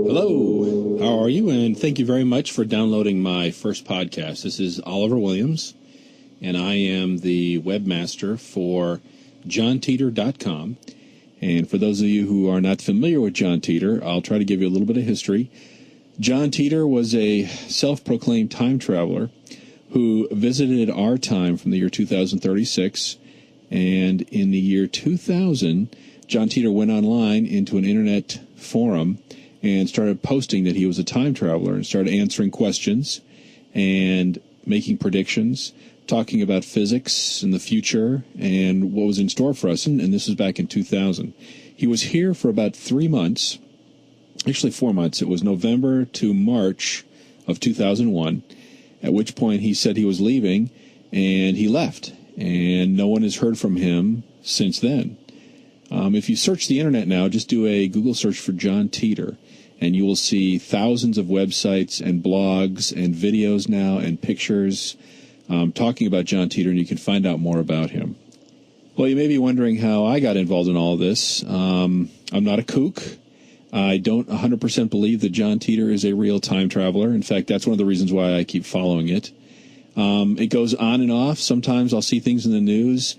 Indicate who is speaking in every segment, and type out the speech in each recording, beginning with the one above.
Speaker 1: Hello, how are you? And thank you very much for downloading my first podcast. This is Oliver Williams, and I am the webmaster for JohnTITOR.com. And for those of you who are not familiar with John Titor, I'll try to give you a little bit of history. John Titor was a self-proclaimed time traveler who visited our time from the year 2036. And in the year 2000, John Titor went online into an internet forum and started posting that he was a time traveler and started answering questions and making predictions, talking about physics and the future and what was in store for us. And this was back in 2000. He was here for about 3 months, actually 4 months. It was November to March of 2001, at which point he said he was leaving, and he left. And no one has heard from him since then. If you search the internet now, just do a Google search for John Titor, and you will see thousands of websites and blogs and videos now and pictures talking about John Titor, and you can find out more about him. Well, you may be wondering how I got involved in all of this. I'm not a kook. I don't 100% believe that John Titor is a real time traveler. In fact, that's one of the reasons why I keep following it. It goes on and off. Sometimes I'll see things in the news,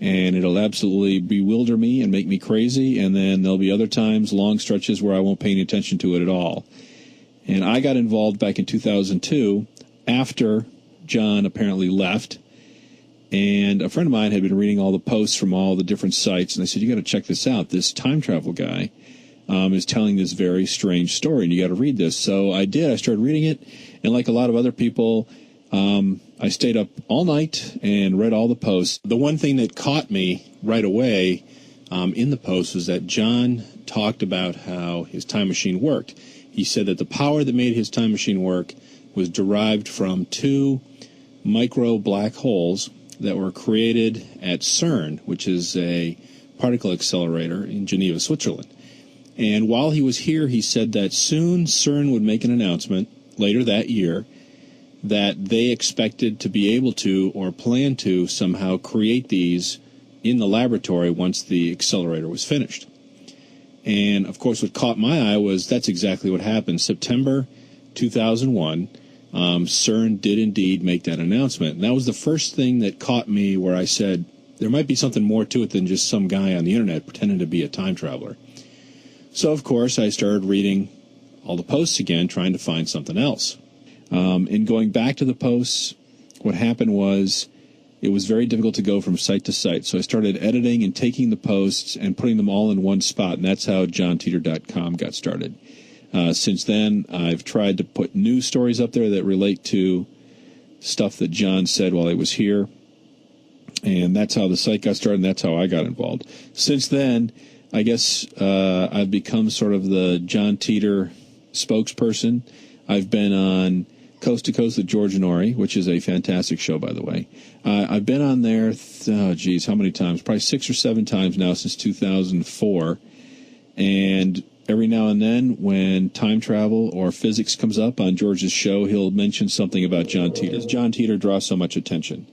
Speaker 1: and it'll absolutely bewilder me and make me crazy. And then there'll be other times, long stretches, where I won't pay any attention to it at all. And I got involved back in 2002 after John apparently left. And a friend of mine had been reading all the posts from all the different sites. And I said, you got to check this out. This time travel guy is telling this very strange story, and you got to read this. So I did. I started reading it. And like a lot of other people, I stayed up all night and read all the posts. The one thing that caught me right away in the post was that John talked about how his time machine worked. He said that the power that made his time machine work was derived from 2 micro black holes that were created at CERN, which is a particle accelerator in Geneva, Switzerland. And while he was here, he said that soon CERN would make an announcement later that year that they expected to be able to or plan to somehow create these in the laboratory once the accelerator was finished. And, of course, what caught my eye was that's exactly what happened. September 2001, CERN did indeed make that announcement. And that was the first thing that caught me where I said there might be something more to it than just some guy on the internet pretending to be a time traveler. So, of course, I started reading all the posts again, trying to find something else. In going back to the posts, what happened was it was very difficult to go from site to site. So I started editing and taking the posts and putting them all in one spot, and that's how JohnTITOR.com got started. Since then, I've tried to put news stories up there that relate to stuff that John said while he was here, and that's how the site got started, and that's how I got involved. Since then, I guess I've become sort of the John Titor spokesperson. I've been on Coast to Coast with George Norrie, which is a fantastic show, by the way. I've been on there, how many times? Probably 6 or 7 times now since 2004. And every now and then, when time travel or physics comes up on George's show, he'll mention something about John Titor. John Titor draws so much attention.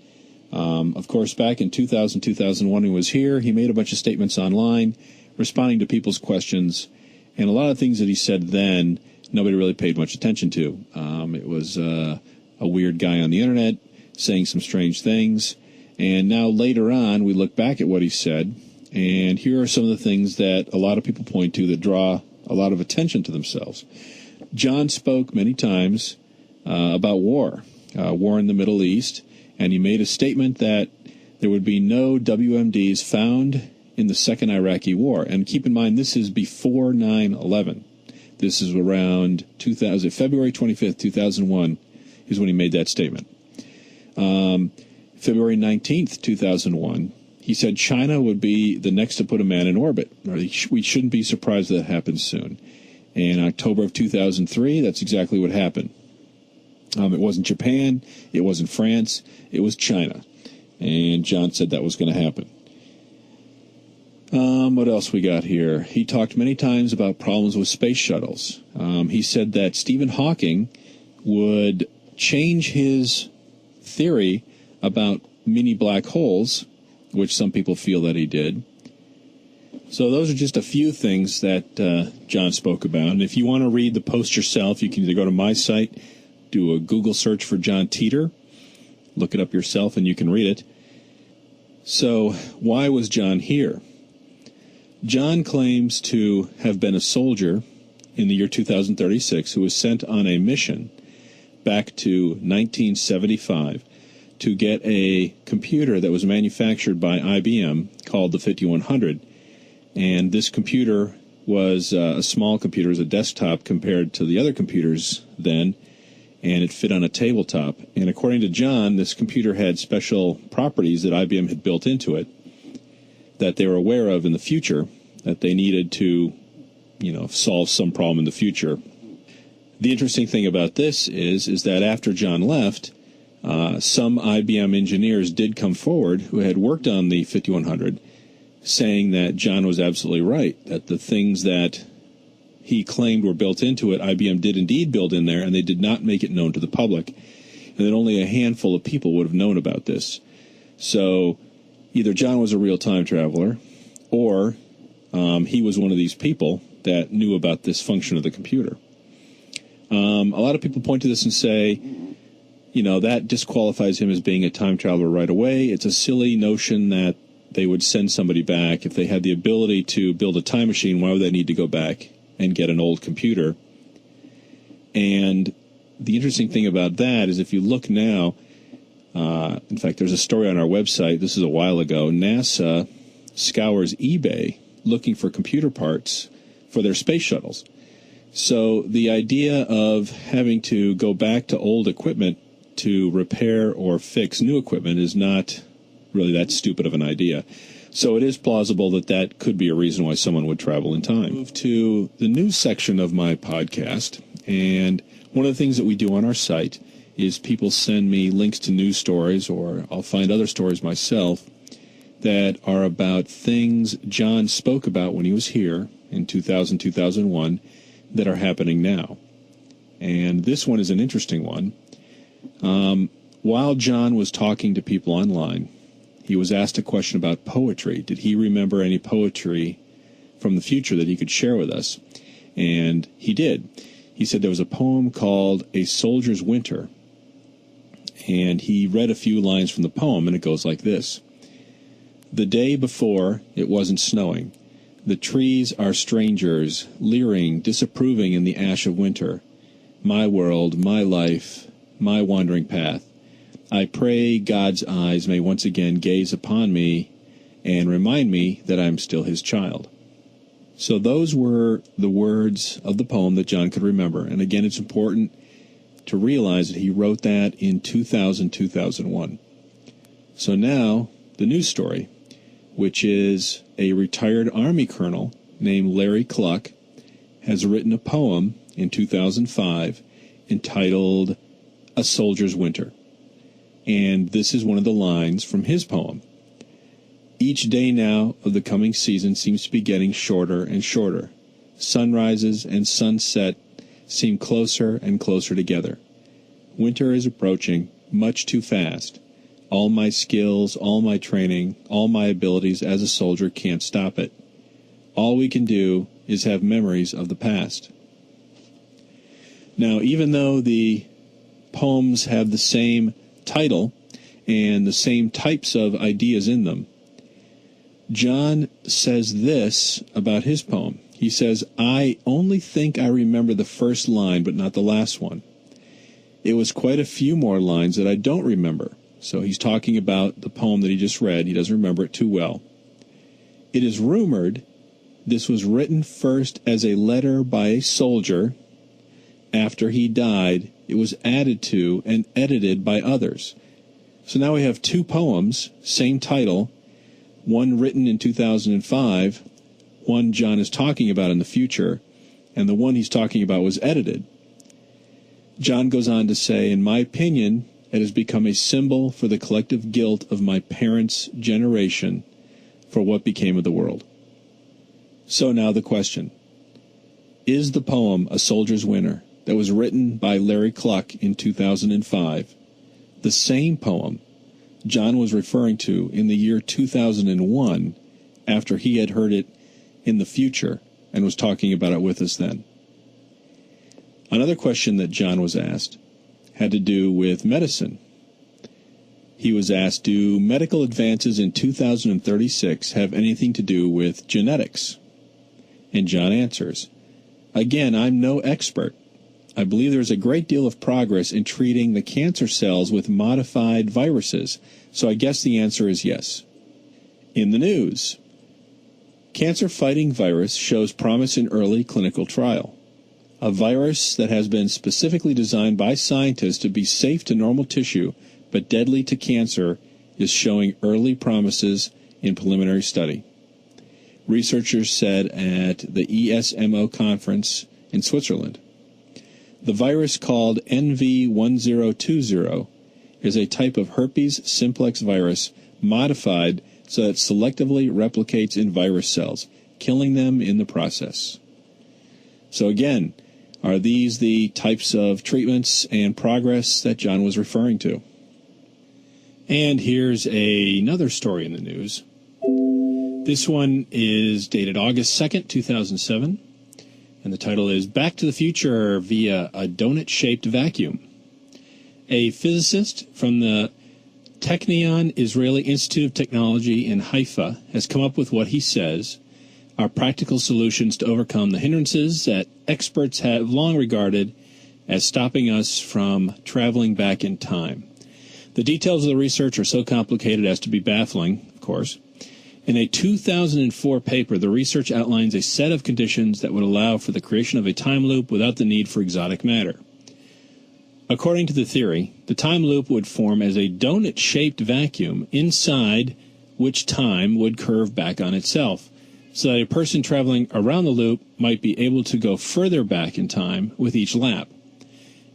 Speaker 1: Of course, back in 2000, 2001, he was here. He made a bunch of statements online, responding to people's questions. And a lot of things that he said then, nobody really paid much attention to. It was a weird guy on the internet saying some strange things. And now later on, we look back at what he said, and here are some of the things that a lot of people point to that draw a lot of attention to themselves. John spoke many times about war in the Middle East, and he made a statement that there would be no WMDs found in the Second Iraqi War. And keep in mind, this is before 9/11. This is around February 25th, 2001 is when he made that statement. February 19th, 2001, he said China would be the next to put a man in orbit. We shouldn't be surprised that happens soon. In October of 2003, that's exactly what happened. It wasn't Japan, it wasn't France, it was China. And John said that was going to happen. What else we got here? He talked many times about problems with space shuttles. He said that Stephen Hawking would change his theory about mini black holes, which some people feel that he did. So those are just a few things that John spoke about. And if you want to read the post yourself, you can either go to my site, do a Google search for John Titor, look it up yourself, and you can read it. So why was John here? John claims to have been a soldier in the year 2036 who was sent on a mission back to 1975 to get a computer that was manufactured by IBM called the 5100. And this computer was a small computer, it was a desktop compared to the other computers then, and it fit on a tabletop. And according to John, this computer had special properties that IBM had built into it that they were aware of in the future, that they needed to, solve some problem in the future. The interesting thing about this is that after John left, some IBM engineers did come forward who had worked on the 5100, saying that John was absolutely right, that the things that he claimed were built into it, IBM did indeed build in there, and they did not make it known to the public, and that only a handful of people would have known about this. So either John was a real time traveler, or he was one of these people that knew about this function of the computer. A lot of people point to this and say, that disqualifies him as being a time traveler right away. It's a silly notion that they would send somebody back. If they had the ability to build a time machine, why would they need to go back and get an old computer? And the interesting thing about that is if you look now, in fact, there's a story on our website, this is a while ago, NASA scours eBay looking for computer parts for their space shuttles. So the idea of having to go back to old equipment to repair or fix new equipment is not really that stupid of an idea. So it is plausible that that could be a reason why someone would travel in time. Move to the news section of my podcast, and one of the things that we do on our site is people send me links to news stories, or I'll find other stories myself that are about things John spoke about when he was here in 2000, 2001 that are happening now. And this one is an interesting one. While John was talking to people online, he was asked a question about poetry. Did he remember any poetry from the future that he could share with us? And he did. He said there was a poem called A Soldier's Winter. And he read a few lines from the poem, and it goes like this. The day before, it wasn't snowing. The trees are strangers, leering, disapproving in the ash of winter. My world, my life, my wandering path. I pray God's eyes may once again gaze upon me and remind me that I'm still his child. So those were the words of the poem that John could remember. And again, it's important to realize that he wrote that in 2000, 2001. So now, the news story, which is a retired Army colonel named Larry Cluck, has written a poem in 2005 entitled A Soldier's Winter. And this is one of the lines from his poem. Each day now of the coming season seems to be getting shorter and shorter. Sunrises and sunset seem closer and closer together. Winter is approaching much too fast. All my skills, all my training, all my abilities as a soldier can't stop it. All we can do is have memories of the past. Now, even though the poems have the same title and the same types of ideas in them, John says this about his poem. He says, I only think I remember the first line, but not the last one. It was quite a few more lines that I don't remember. So he's talking about the poem that he just read. He doesn't remember it too well. It is rumored this was written first as a letter by a soldier. After he died, it was added to and edited by others. So now we have two poems, same title, one written in 2005, one John is talking about in the future, and the one he's talking about was edited. John goes on to say, in my opinion, it has become a symbol for the collective guilt of my parents' generation for what became of the world. So now the question, is the poem A Soldier's Winter that was written by Larry Cluck in 2005 the same poem John was referring to in the year 2001 after he had heard it in the future and was talking about it with us then. Another question that John was asked had to do with medicine. He was asked, do medical advances in 2036 have anything to do with genetics? And John answers, again, I'm no expert. I believe there's a great deal of progress in treating the cancer cells with modified viruses, so I guess the answer is yes. In the news, cancer-fighting virus shows promise in early clinical trial. A virus that has been specifically designed by scientists to be safe to normal tissue but deadly to cancer is showing early promises in preliminary study. Researchers said at the ESMO conference in Switzerland. The virus called NV1020 is a type of herpes simplex virus modified so that it selectively replicates in virus cells, killing them in the process. So again, are these the types of treatments and progress that John was referring to? And here's another story in the news. This one is dated August 2nd, 2007. And the title is Back to the Future via a Donut-Shaped Vacuum. A physicist from the Technion Israeli Institute of Technology in Haifa has come up with what he says are practical solutions to overcome the hindrances that experts have long regarded as stopping us from traveling back in time. The details of the research are so complicated as to be baffling, of course. In a 2004 paper, the research outlines a set of conditions that would allow for the creation of a time loop without the need for exotic matter. According to the theory, the time loop would form as a donut-shaped vacuum inside which time would curve back on itself, so that a person traveling around the loop might be able to go further back in time with each lap.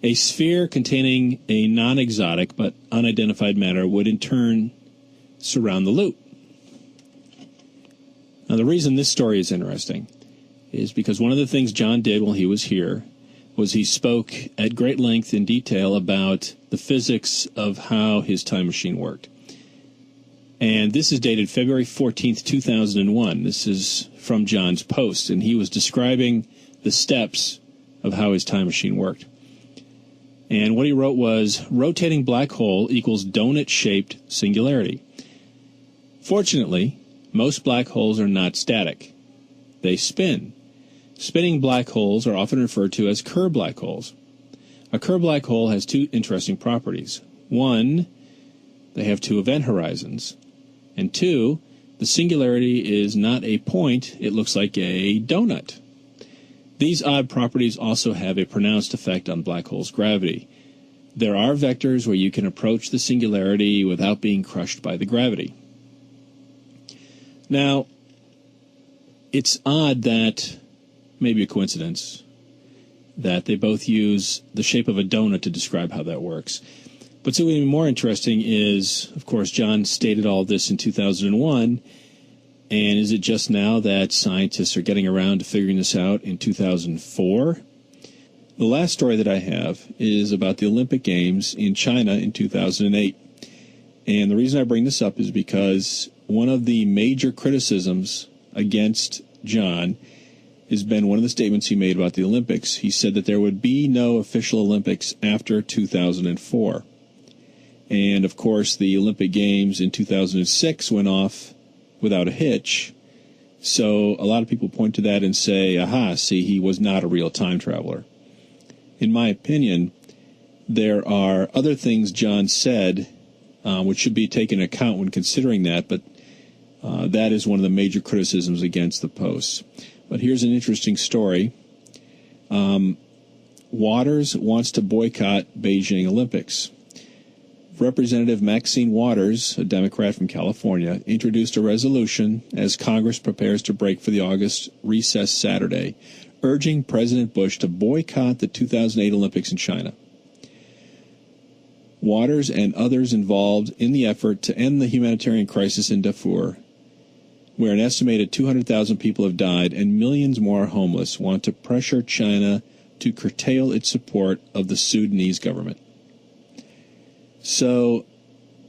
Speaker 1: A sphere containing a non-exotic but unidentified matter would in turn surround the loop. Now, the reason this story is interesting is because one of the things John did while he was here was he spoke at great length in detail about the physics of how his time machine worked. And this is dated February 14th, 2001. This is from John's post, and he was describing the steps of how his time machine worked. And what he wrote was, rotating black hole equals donut-shaped singularity. Fortunately, most black holes are not static. They spin. Spinning black holes are often referred to as Kerr black holes. A Kerr black hole has two interesting properties. One, they have two event horizons. And two, the singularity is not a point, it looks like a donut. These odd properties also have a pronounced effect on black holes' gravity. There are vectors where you can approach the singularity without being crushed by the gravity. Now, it's odd that, maybe a coincidence, that they both use the shape of a donut to describe how that works. But what's even more interesting is, of course, John stated all this in 2001, and is it just now that scientists are getting around to figuring this out in 2004? The last story that I have is about the Olympic Games in China in 2008. And the reason I bring this up is because one of the major criticisms against John has been one of the statements he made about the Olympics. He said that there would be no official Olympics after 2004. And, of course, the Olympic Games in 2006 went off without a hitch. So a lot of people point to that and say, aha, see, he was not a real time traveler. In my opinion, there are other things John said which should be taken into account when considering that, but that is one of the major criticisms against the posts. But here's an interesting story. Waters wants to boycott Beijing Olympics. Representative Maxine Waters, a Democrat from California, introduced a resolution as Congress prepares to break for the August recess Saturday, urging President Bush to boycott the 2008 Olympics in China. Waters and others involved in the effort to end the humanitarian crisis in Darfur, where an estimated 200,000 people have died and millions more are homeless, want to pressure China to curtail its support of the Sudanese government. So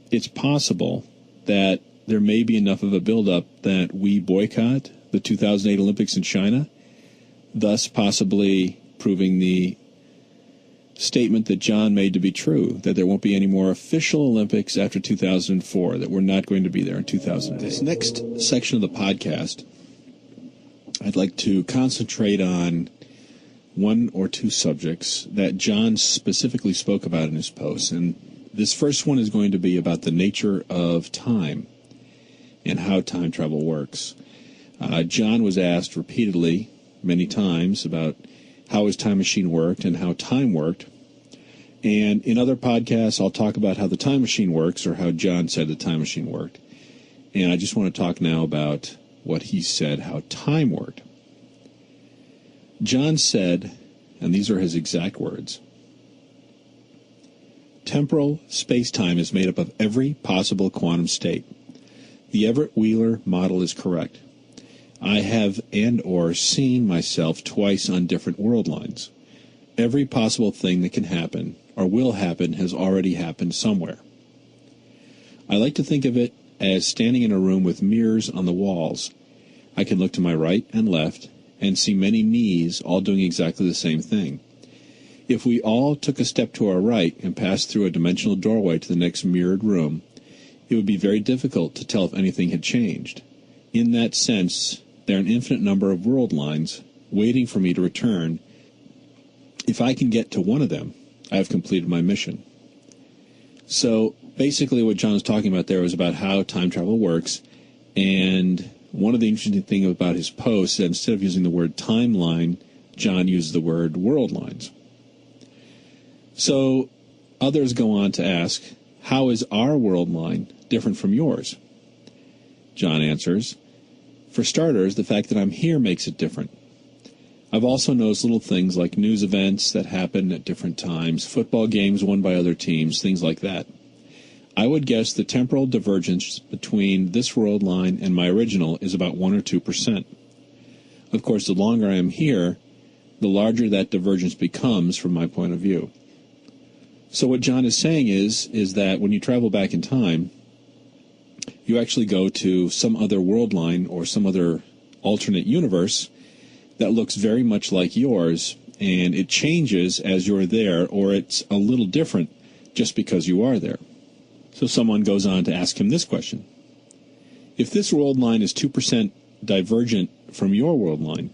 Speaker 1: it's possible that there may be enough of a buildup that we boycott the 2008 Olympics in China, thus possibly proving the statement that John made to be true, that there won't be any more official Olympics after 2004, that we're not going to be there in 2008. This next section of the podcast, I'd like to concentrate on one or two subjects that John specifically spoke about in his posts. And this first one is going to be about the nature of time and how time travel works. John was asked repeatedly, many times, about how his time machine worked and how time worked. And in other podcasts, I'll talk about how the time machine works, or how John said the time machine worked. And I just want to talk now about what he said, how time worked. John said, and these are his exact words, "Temporal space-time is made up of every possible quantum state. The Everett-Wheeler model is correct. I have and/or seen myself twice on different world lines. Every possible thing that can happen or will happen has already happened somewhere. I like to think of it as standing in a room with mirrors on the walls. I can look to my right and left and see many me's all doing exactly the same thing. If we all took a step to our right and passed through a dimensional doorway to the next mirrored room, it would be very difficult to tell if anything had changed. In that sense, there are an infinite number of world lines waiting for me to return. If I can get to one of them, I have completed my mission." So basically what John was talking about there was about how time travel works. And one of the interesting things about his post is that instead of using the word timeline, John used the word world lines. So others go on to ask, how is our world line different from yours? John answers, "For starters, the fact that I'm here makes it different. I've also noticed little things like news events that happen at different times, football games won by other teams, things like that. I would guess the temporal divergence between this world line and my original is about 1 or 2%. Of course, the longer I am here, the larger that divergence becomes from my point of view." So what John is saying is that when you travel back in time, you actually go to some other world line or some other alternate universe that looks very much like yours, and it changes as you're there, or it's a little different just because you are there. So someone goes on to ask him this question: if this world line is 2% divergent from your world line,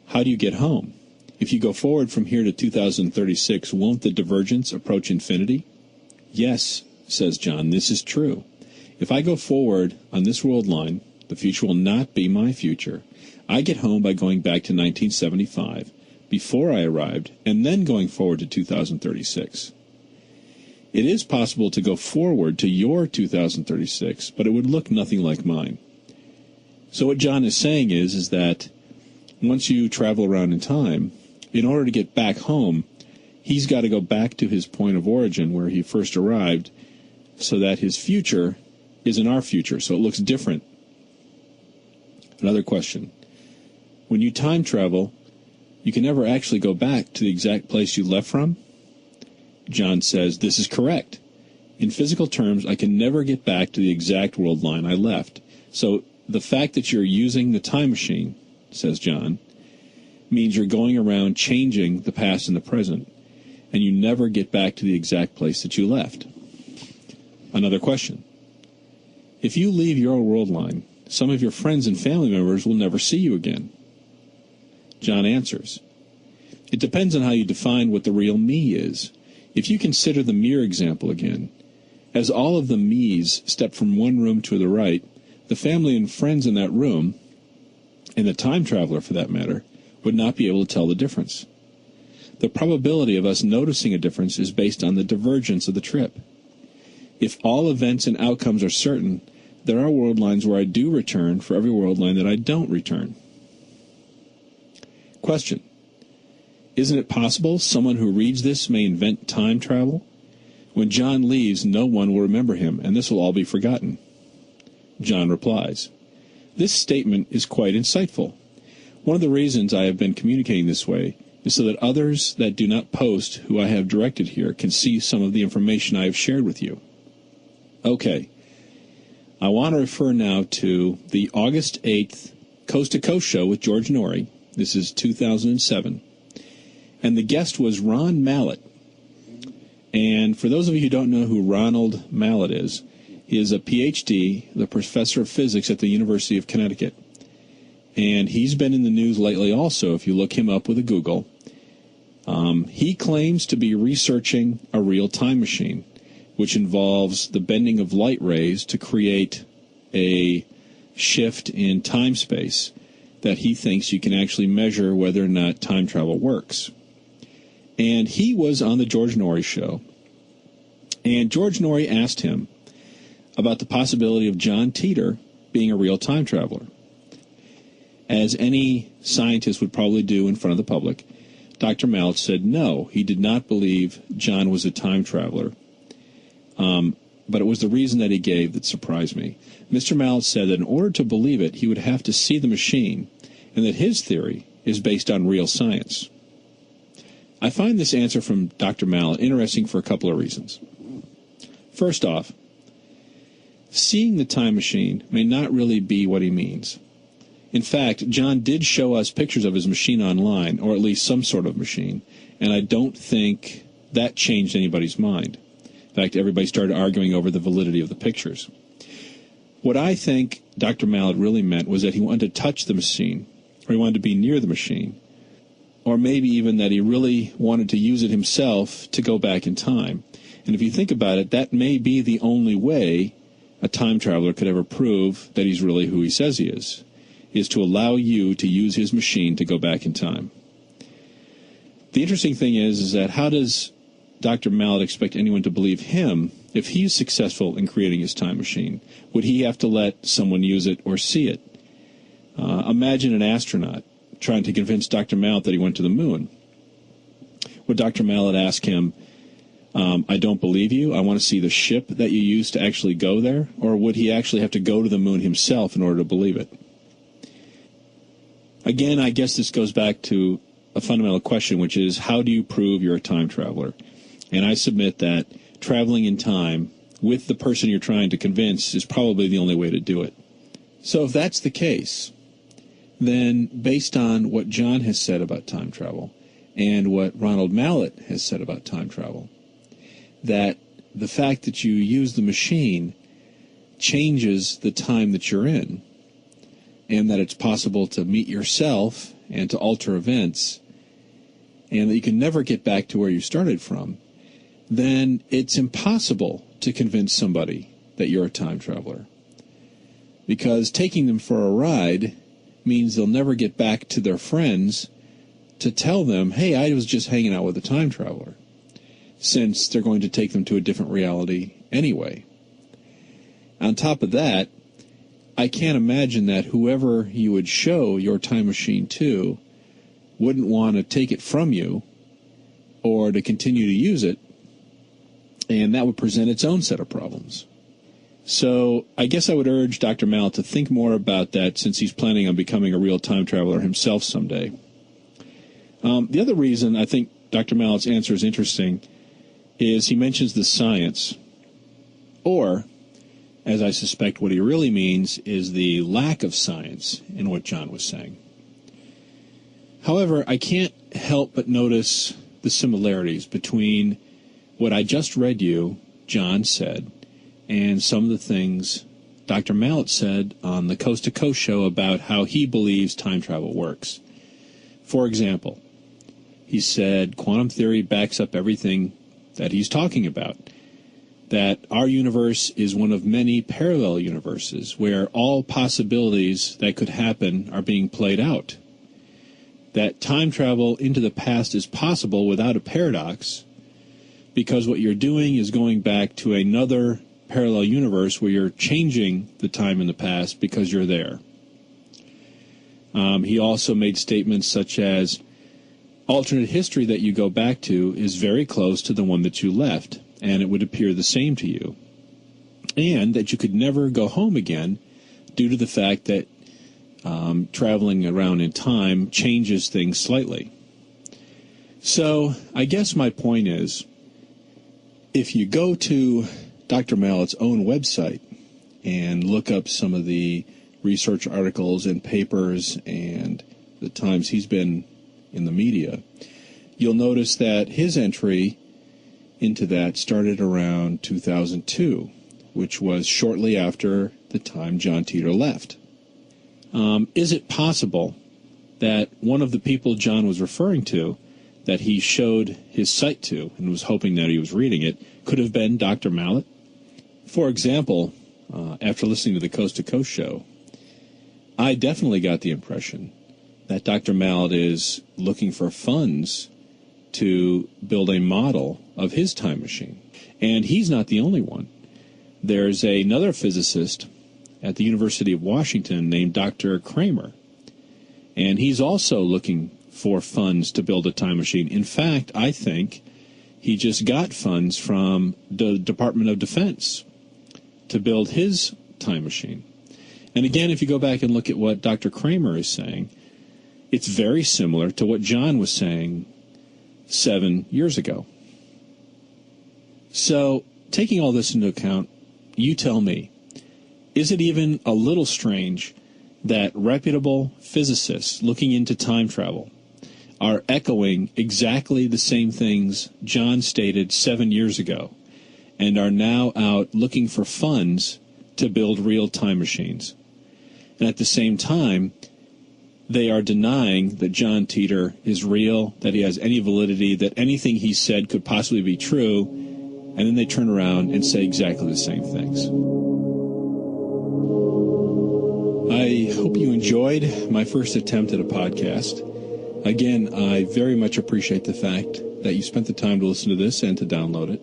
Speaker 1: how do you get home? If you go forward from here to 2036, won't the divergence approach infinity? Yes, says John, this is true. If I go forward on this world line, the future will not be my future. I get home by going back to 1975, before I arrived, and then going forward to 2036. It is possible to go forward to your 2036, but it would look nothing like mine. So what John is saying is that once you travel around in time, in order to get back home, he's got to go back to his point of origin where he first arrived, so that his future is in our future, so it looks different. Another question: when you time travel, you can never actually go back to the exact place you left from? John says, this is correct. In physical terms, I can never get back to the exact world line I left. So the fact that you're using the time machine, says John, means you're going around changing the past and the present, and you never get back to the exact place that you left. Another question: if you leave your world line, some of your friends and family members will never see you again. John answers, it depends on how you define what the real me is. If you consider the mirror example again, as all of the me's step from one room to the right, the family and friends in that room, and the time traveler for that matter, would not be able to tell the difference. The probability of us noticing a difference is based on the divergence of the trip. If all events and outcomes are certain, there are world lines where I do return for every world line that I don't return. Question: isn't it possible someone who reads this may invent time travel? When John leaves, no one will remember him, and this will all be forgotten. John replies, this statement is quite insightful. One of the reasons I have been communicating this way is so that others that do not post who I have directed here can see some of the information I have shared with you. Okay, I want to refer now to the August 8th Coast to Coast show with George Norrie. This is 2007. And the guest was Ron Mallett. And for those of you who don't know who Ronald Mallett is, he is a Ph.D., the professor of physics at the University of Connecticut. And he's been in the news lately also, if you look him up with a Google. He claims to be researching a real time machine, which involves the bending of light rays to create a shift in time-space that he thinks you can actually measure whether or not time travel works. And he was on the George Norrie show, and George Norrie asked him about the possibility of John Titor being a real time traveler. As any scientist would probably do in front of the public, Dr. Mallett said no, he did not believe John was a time traveler. But it was the reason that he gave that surprised me. Mr. Mallett said that in order to believe it, he would have to see the machine, and that his theory is based on real science. I find this answer from Dr. Mallett interesting for a couple of reasons. First off, seeing the time machine may not really be what he means. In fact, John did show us pictures of his machine online, or at least some sort of machine, and I don't think that changed anybody's mind. In fact, everybody started arguing over the validity of the pictures. What I think Dr. Mallett really meant was that he wanted to touch the machine, or he wanted to be near the machine, or maybe even that he really wanted to use it himself to go back in time. And if you think about it, that may be the only way a time traveler could ever prove that he's really who he says he is to allow you to use his machine to go back in time. The interesting thing is that how does Dr. Mallett expect anyone to believe him if he's successful in creating his time machine? Would he have to let someone use it or see it? Imagine an astronaut trying to convince Dr. Mallett that he went to the moon. Would Dr. Mallett ask him, I don't believe you, I want to see the ship that you used to actually go there? Or would he actually have to go to the moon himself in order to believe it? Again, I guess this goes back to a fundamental question, which is, how do you prove you're a time traveler? And I submit that traveling in time with the person you're trying to convince is probably the only way to do it. So if that's the case, then based on what John has said about time travel and what Ronald Mallett has said about time travel, that the fact that you use the machine changes the time that you're in, and that it's possible to meet yourself and to alter events, and that you can never get back to where you started from, then it's impossible to convince somebody that you're a time traveler. Because taking them for a ride means they'll never get back to their friends to tell them, hey, I was just hanging out with a time traveler, since they're going to take them to a different reality anyway. On top of that, I can't imagine that whoever you would show your time machine to wouldn't want to take it from you or to continue to use it, and that would present its own set of problems. So I guess I would urge Dr. Mallett to think more about that, since he's planning on becoming a real time traveler himself someday. The other reason I think Dr. Mallett's answer is interesting is he mentions the science, or, as I suspect what he really means, is the lack of science in what John was saying. However, I can't help but notice the similarities between what I just read you, John said, and some of the things Dr. Mallett said on the Coast to Coast show about how he believes time travel works. For example, he said quantum theory backs up everything that he's talking about, that our universe is one of many parallel universes where all possibilities that could happen are being played out, that time travel into the past is possible without a paradox, because what you're doing is going back to another parallel universe where you're changing the time in the past because you're there. He also made statements such as, alternate history that you go back to is very close to the one that you left, and it would appear the same to you. And that you could never go home again due to the fact that traveling around in time changes things slightly. So I guess my point is, if you go to Dr. Mallett's own website and look up some of the research articles and papers and the times he's been in the media, you'll notice that his entry into that started around 2002, which was shortly after the time John Titor left. Is it possible that one of the people John was referring to, that he showed his site to and was hoping that he was reading it, could have been Dr. Mallet? For example, after listening to the Coast to Coast show, I definitely got the impression that Dr. Mallet is looking for funds to build a model of his time machine. And he's not the only one. There's another physicist at the University of Washington named Dr. Kramer, and he's also looking for funds to build a time machine. In fact, I think he just got funds from the Department of Defense to build his time machine. And again, if you go back and look at what Dr. Kramer is saying, it's very similar to what John was saying 7 years ago. So, taking all this into account, you tell me, is it even a little strange that reputable physicists looking into time travel are echoing exactly the same things John stated 7 years ago and are now out looking for funds to build real time machines? And at the same time, they are denying that John Titor is real, that he has any validity, that anything he said could possibly be true, and then they turn around and say exactly the same things. I hope you enjoyed my first attempt at a podcast. Again, I very much appreciate the fact that you spent the time to listen to this and to download it.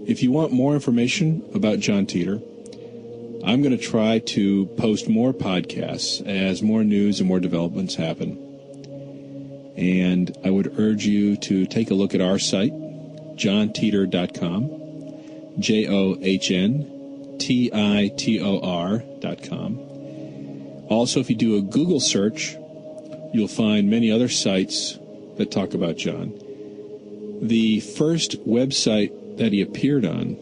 Speaker 1: If you want more information about John Titor, I'm going to try to post more podcasts as more news and more developments happen. And I would urge you to take a look at our site, johntitor.com, JOHNTITOR.com. Also, if you do a Google search, you'll find many other sites that talk about John. The first website that he appeared on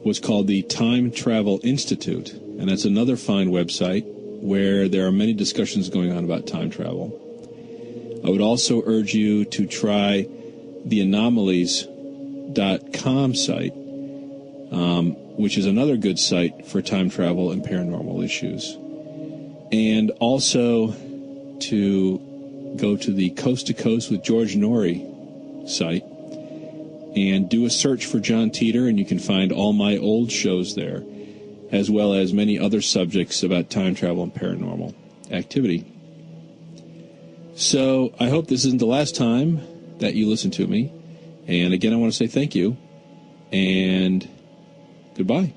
Speaker 1: was called the Time Travel Institute, and that's another fine website where there are many discussions going on about time travel. I would also urge you to try the anomalies.com site, which is another good site for time travel and paranormal issues. And also to go to the Coast to Coast with George Norrie site and do a search for John Titor, and you can find all my old shows there, as well as many other subjects about time travel and paranormal activity. So I hope this isn't the last time that you listen to me. And again, I want to say thank you, and goodbye.